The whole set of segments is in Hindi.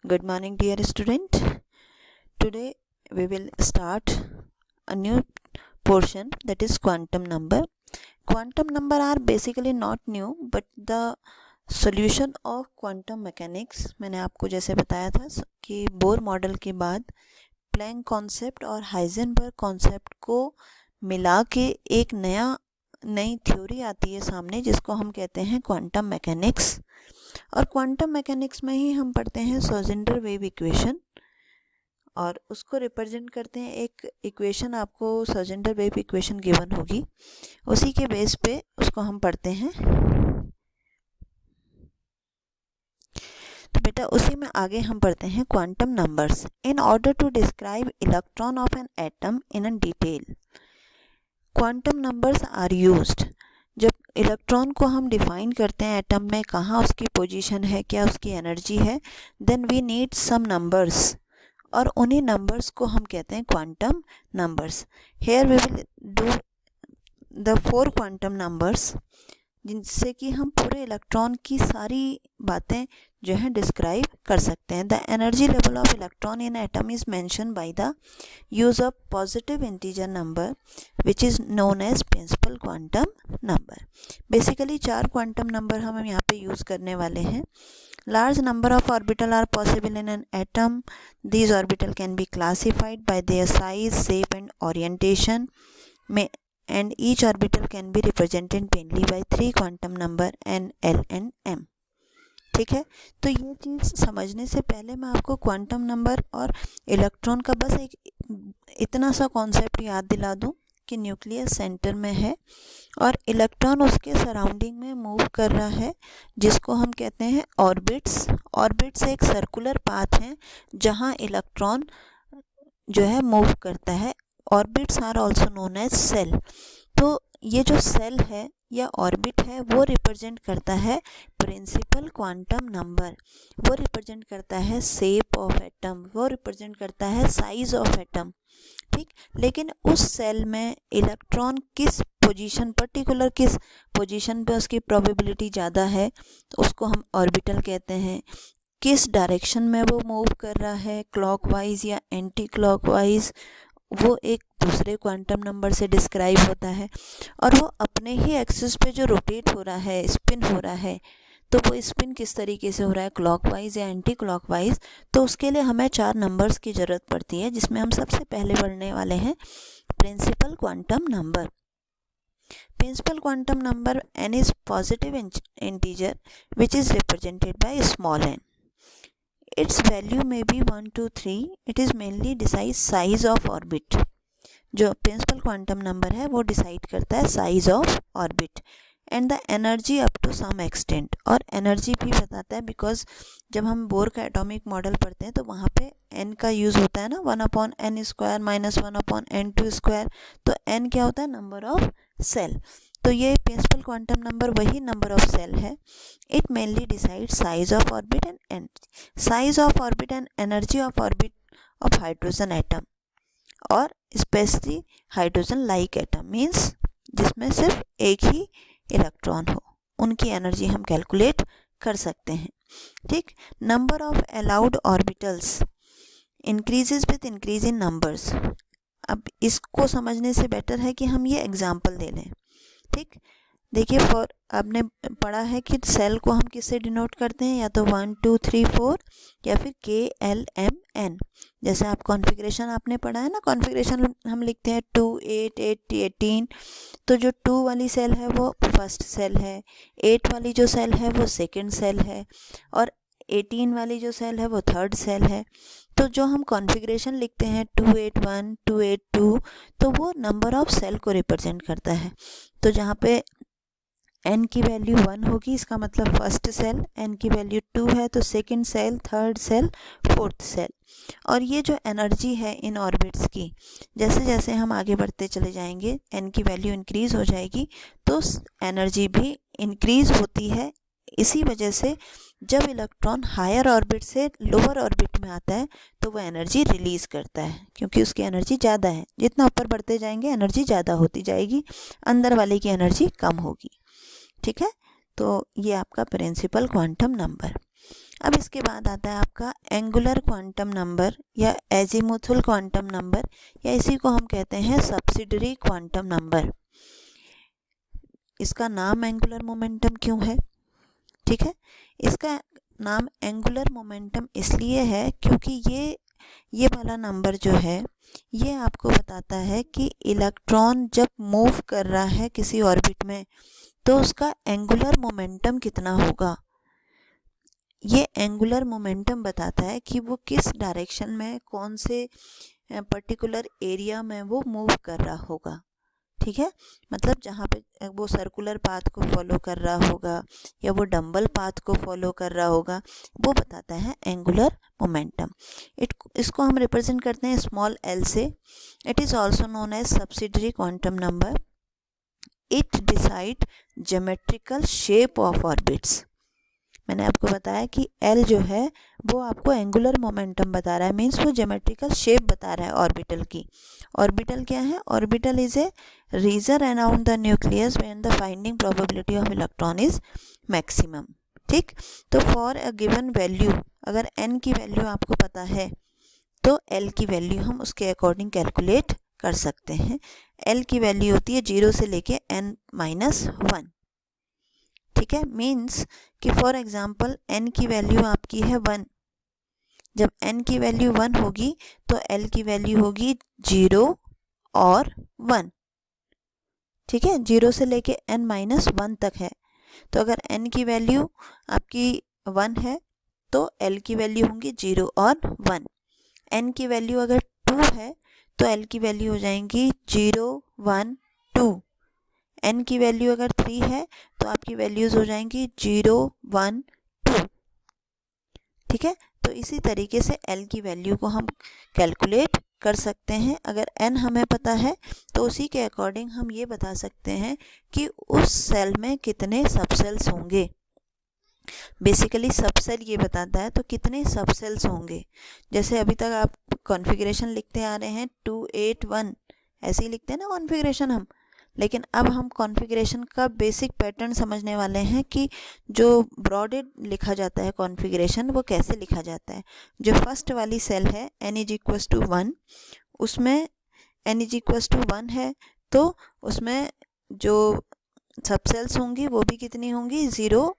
Good morning, dear student. Today we will start a new portion, that is quantum number. Quantum number are basically not new, but the solution of quantum mechanics. मैंने आपको जैसे बताया था कि बोर मॉडल के बाद प्लैंक कॉन्सेप्ट और हाइजेनबर्ग कॉन्सेप्ट को मिला के एक नई थ्योरी आती है सामने, जिसको हम कहते हैं क्वांटम मैकेनिक्स। और क्वांटम मैकेनिक्स में ही हम पढ़ते हैं श्रोडिंगर वेव इक्वेशन, और उसको रिप्रेजेंट करते हैं एक इक्वेशन। आपको श्रोडिंगर वेव इक्वेशन गिवन होगी, उसी के बेस पे उसको हम पढ़ते हैं। तो बेटा उसी में आगे हम पढ़ते हैं quantum numbers in order to describe electron of an atom in a detail. Quantum numbers are used जब इलेक्ट्रॉन को हम डिफाइन करते हैं एटम में, कहाँ उसकी पोजीशन है, क्या उसकी एनर्जी है, then we need some numbers, और उन्हीं नंबर्स को हम कहते हैं quantum numbers. Here we will do the 4 quantum numbers, जिनसे कि हम पूरे इलेक्ट्रॉन की सारी बातें जो है डिस्क्राइब कर सकते हैं। The energy level of electron in atom is mention by the use of positive integer number which is known as principal quantum number. Basically 4 quantum number हम यहाँ पे यूज़ करने वाले हैं। Large number of orbital are possible in an atom. These orbital can be classified by their size, shape and orientation. And each orbital can be represented mainly by 3 quantum number n, l and m. ठीक है, तो ये चीज़ समझने से पहले मैं आपको क्वांटम नंबर और इलेक्ट्रॉन का बस एक इतना सा कॉन्सेप्ट याद दिला दूं कि न्यूक्लियस सेंटर में है और इलेक्ट्रॉन उसके सराउंडिंग में मूव कर रहा है, जिसको हम कहते हैं ऑर्बिट्स। ऑर्बिट्स एक सर्कुलर पाथ है जहां इलेक्ट्रॉन जो है मूव करता है। Orbits are also known as shell. तो ये जो सेल है या ऑर्बिट है वो रिप्रेजेंट करता है प्रिंसिपल क्वांटम नंबर, वो रिप्रेजेंट करता है शेप ऑफ एटम, वो रिप्रेजेंट करता है साइज ऑफ एटम। ठीक, लेकिन उस सेल में इलेक्ट्रॉन किस पोजीशन, पर्टिकुलर किस पोजीशन पे उसकी प्रोबेबिलिटी ज़्यादा है, तो उसको हम ऑर्बिटल कहते हैं। किस डायरेक्शन में वो मूव कर रहा है, क्लॉकवाइज या एंटी क्लॉकवाइज, वो एक दूसरे क्वांटम नंबर से डिस्क्राइब होता है। और वो अपने ही एक्सिस पे जो रोटेट हो रहा है, स्पिन हो रहा है, तो वो स्पिन किस तरीके से हो रहा है, क्लॉकवाइज या एंटी क्लॉकवाइज, तो उसके लिए हमें 4 नंबर्स की ज़रूरत पड़ती है, जिसमें हम सबसे पहले पढ़ने वाले हैं principal quantum number. Principal quantum number n is positive integer which is represented by small n. Its value may be 1, 2, 3. It is mainly decides size of orbit. जो प्रिंसिपल क्वांटम नंबर है वो डिसाइड करता है size of orbit and the energy up to some extent, और एनर्जी भी बताता है, बिकॉज जब हम बोर का एटॉमिक मॉडल पढ़ते हैं तो वहाँ पे n का यूज़ होता है ना, 1/n² - 1/n², तो n क्या होता है, नंबर ऑफ सेल। तो ये प्रिंसिपल क्वांटम नंबर वही नंबर ऑफ सेल है। It mainly decide size of orbit and energy, size of orbit and energy of orbit of hydrogen atom, और specially hydrogen like atom means जिसमें सिर्फ एक ही इलेक्ट्रॉन हो, उनकी एनर्जी हम कैलकुलेट कर सकते हैं। ठीक, number of allowed orbitals increases with increase in numbers. अब इसको समझने से बेटर है कि हम ये एग्जाम्पल दे लें। ठीक, देखिए, फॉर आपने पढ़ा है कि सेल को हम किससे डिनोट करते हैं, या तो 1, 2, 3, 4 या फिर KLMN। जैसे आप कॉन्फ़िगरेशन आपने पढ़ा है ना, कॉन्फ़िगरेशन हम लिखते हैं 2, 8, 8, 18। तो जो 2 वाली सेल है वो फर्स्ट सेल है, 8 वाली जो सेल है वो सेकंड सेल है, और 18 वाली जो सेल है वो थर्ड सेल है। तो जो हम कॉन्फ़िगरेशन लिखते हैं 281, 282, तो वो नंबर ऑफ सेल को रिप्रेजेंट करता है। तो जहाँ पे n की वैल्यू 1 होगी, इसका मतलब फर्स्ट सेल, n की वैल्यू 2 है तो second shell, third shell, fourth shell. और ये जो एनर्जी है इन ऑर्बिट्स की, जैसे जैसे हम आगे बढ़ते चले जाएंगे n की वैल्यू इंक्रीज हो जाएगी, तो एनर्जी भी इंक्रीज होती है। इसी वजह से जब इलेक्ट्रॉन हायर ऑर्बिट से लोअर ऑर्बिट में आता है तो वो एनर्जी रिलीज़ करता है, क्योंकि उसकी एनर्जी ज़्यादा है। जितना ऊपर बढ़ते जाएंगे एनर्जी ज़्यादा होती जाएगी, अंदर वाले की एनर्जी कम होगी। ठीक है, तो ये आपका प्रिंसिपल क्वांटम नंबर। अब इसके बाद आता है आपका एंगुलर क्वांटम नंबर या एजीमुथल क्वांटम नंबर, या इसी को हम कहते हैं सब्सिडरी क्वांटम नंबर। इसका नाम एंगुलर मोमेंटम क्यों है? ठीक है, इसका नाम एंगुलर मोमेंटम इसलिए है क्योंकि ये वाला नंबर जो है ये आपको बताता है कि इलेक्ट्रॉन जब मूव कर रहा है किसी ऑर्बिट में तो उसका एंगुलर मोमेंटम कितना होगा। ये एंगुलर मोमेंटम बताता है कि वो किस डायरेक्शन में, कौन से पर्टिकुलर एरिया में वो मूव कर रहा होगा। ठीक है, मतलब जहाँ पे वो सर्कुलर पाथ को फॉलो कर रहा होगा या वो डंबल पाथ को फॉलो कर रहा होगा, वो बताता है एंगुलर मोमेंटम। इसको हम रिप्रेजेंट करते हैं स्मॉल एल से। It is also known as subsidiary quantum number. It decide geometrical shape of orbits. मैंने आपको बताया कि एल जो है वो आपको एंगुलर मोमेंटम बता रहा है, मीन्स वो ज्योमेट्रिकल शेप बता रहा है ऑर्बिटल की। ऑर्बिटल क्या है? Orbital is a region around the nucleus when the finding probability of electron is maximum. ठीक, तो फॉर अ गिवन वैल्यू, अगर एन की वैल्यू आपको पता है तो एल की वैल्यू हम उसके अकॉर्डिंग कैलकुलेट कर सकते हैं। एल की वैल्यू होती है 0 से लेके n-1। ठीक है, मीन्स कि फॉर एग्जांपल n की वैल्यू आपकी है 1। जब n की वैल्यू 1 होगी तो l की वैल्यू होगी 0 और 1। ठीक है, 0 से लेके n-1 तक है। तो अगर n की वैल्यू आपकी 1 है तो l की वैल्यू होंगी 0 और 1। n की वैल्यू अगर 2 है तो l की वैल्यू हो जाएंगी 0 1 2। n की वैल्यू अगर 3 है तो आपकी वैल्यूज़ हो जाएंगी 0 1 2। ठीक है, तो इसी तरीके से l की वैल्यू को हम कैलकुलेट कर सकते हैं। अगर n हमें पता है तो उसी के अकॉर्डिंग हम ये बता सकते हैं कि उस सेल में कितने सबसेल्स होंगे। बेसिकली सबसेल ये बताता है तो कितने सबसेल्स होंगे। जैसे अभी तक आप कॉन्फ़िगरेशन लिखते आ रहे हैं 281, ऐसे ही लिखते हैं ना कॉन्फ़िगरेशन हम। लेकिन अब हम कॉन्फ़िगरेशन का बेसिक पैटर्न समझने वाले हैं कि जो ब्रॉडेड लिखा जाता है कॉन्फ़िगरेशन वो कैसे लिखा जाता है। जो फर्स्ट वाली सेल है n=1, उसमें n=1 है तो उसमें जो सबसेल्स होंगी वो भी कितनी होंगी? 0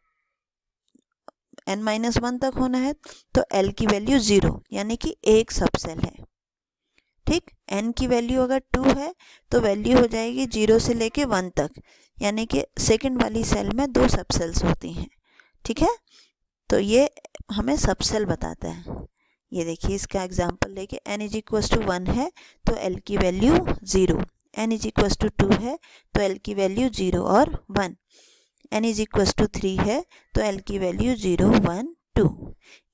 n-1 तक होना है तो l की वैल्यू 0, यानी कि एक सबसेल है। ठीक, n की वैल्यू अगर 2 है तो वैल्यू हो जाएगी 0 से लेके 1 तक, यानी कि सेकंड वाली सेल में 2 सबसेल्स होती हैं। ठीक है, तो ये हमें सबसेल बताता है। ये देखिए इसका एग्जांपल लेके n=1 है तो l की वैल्यू 0, n=2 है तो l की वैल्यू 0 और 1, n=3 है तो l की value 0 1 2।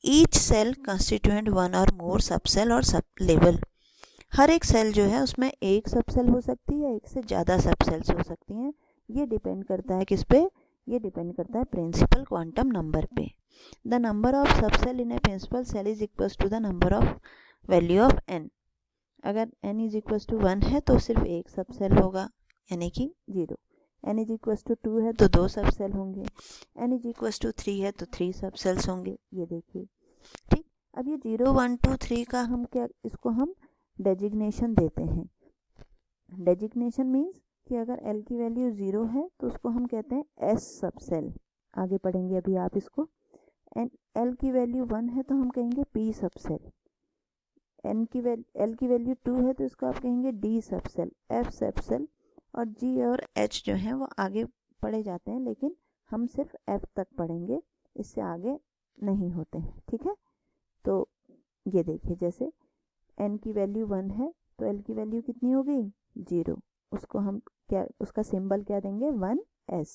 Each shell constituent one और मोर सबसेल और सब लेवल। हर एक सेल जो है उसमें एक सबसेल हो सकती है, एक से ज़्यादा सबसेल्स हो सकती हैं। ये डिपेंड करता है किस पे? ये डिपेंड करता है प्रिंसिपल क्वांटम नंबर पे। The number of subshell in a principal shell is equal to the number of value of n। अगर n=1 है तो सिर्फ एक सबसेल होगा, यानी कि 0। n=2 है तो 2 सबसेल होंगे, n=3 है तो 3 सबसेल्स होंगे। ये देखिए। ठीक, अब ये 0 1 2 3 का हम क्या, इसको हम डेजिग्नेशन देते हैं। डेजिग्नेशन मीन्स कि अगर l की वैल्यू 0 है तो उसको हम कहते हैं s सबसेल। आगे पढ़ेंगे अभी आप इसको। l की वैल्यू 1 है तो हम कहेंगे p सबसेल। l की वैल्यू 2 है तो इसको आप कहेंगे d सबसेल, f सबसेल, और g और h जो हैं वो आगे पढ़े जाते हैं, लेकिन हम सिर्फ f तक पढ़ेंगे, इससे आगे नहीं होते हैं। ठीक है, तो ये देखिए जैसे n की वैल्यू 1 है तो l की वैल्यू कितनी हो गई? 0। उसको हम क्या, उसका सिंबल क्या देंगे? 1s।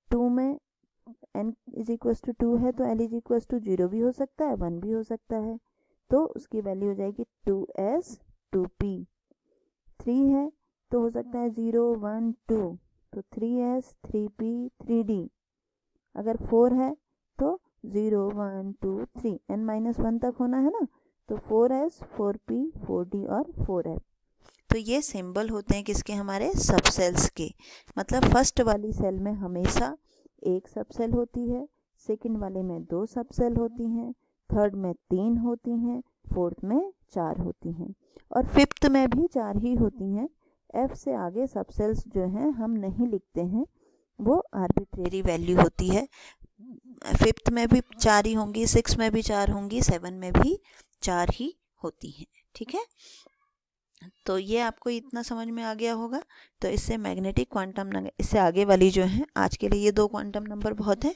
2 में n=2 है तो l=0 भी हो सकता है, 1 भी हो सकता है, तो उसकी वैल्यू हो जाएगी 2s 2p। 3 है तो हो सकता है 0 1 2, तो 3s 3p 3d। अगर 4 है तो 0 1 2 3, n-1 तक होना है ना, तो 4s 4p 4d और 4f। तो ये सिंबल होते हैं किसके? हमारे सबसेल्स के। मतलब फर्स्ट वाली सेल में हमेशा एक सबसेल होती है, सेकंड वाले में 2 सब सेल होती हैं, थर्ड में 3 होती हैं, फोर्थ में 4 होती हैं और फिफ्थ में भी 4 ही होती हैं। एफ से आगे सब सेल्स जो हैं हम नहीं लिखते हैं, वो आर्बिट्रेरी वैल्यू होती है। फिफ्थ में भी 4 ही होंगी, 6 में भी 4 होंगी, 7 में भी 4 ही होती हैं। ठीक है, तो ये आपको इतना समझ में आ गया होगा। तो इससे मैग्नेटिक क्वांटम नंबर, इससे आगे वाली जो है, आज के लिए ये 2 क्वांटम नंबर बहुत है।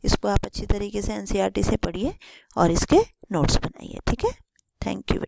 इसको आप अच्छी तरीके से एनसीईआरटी से पढ़िए और इसके नोट्स बनाइए। ठीक है, थैंक यू।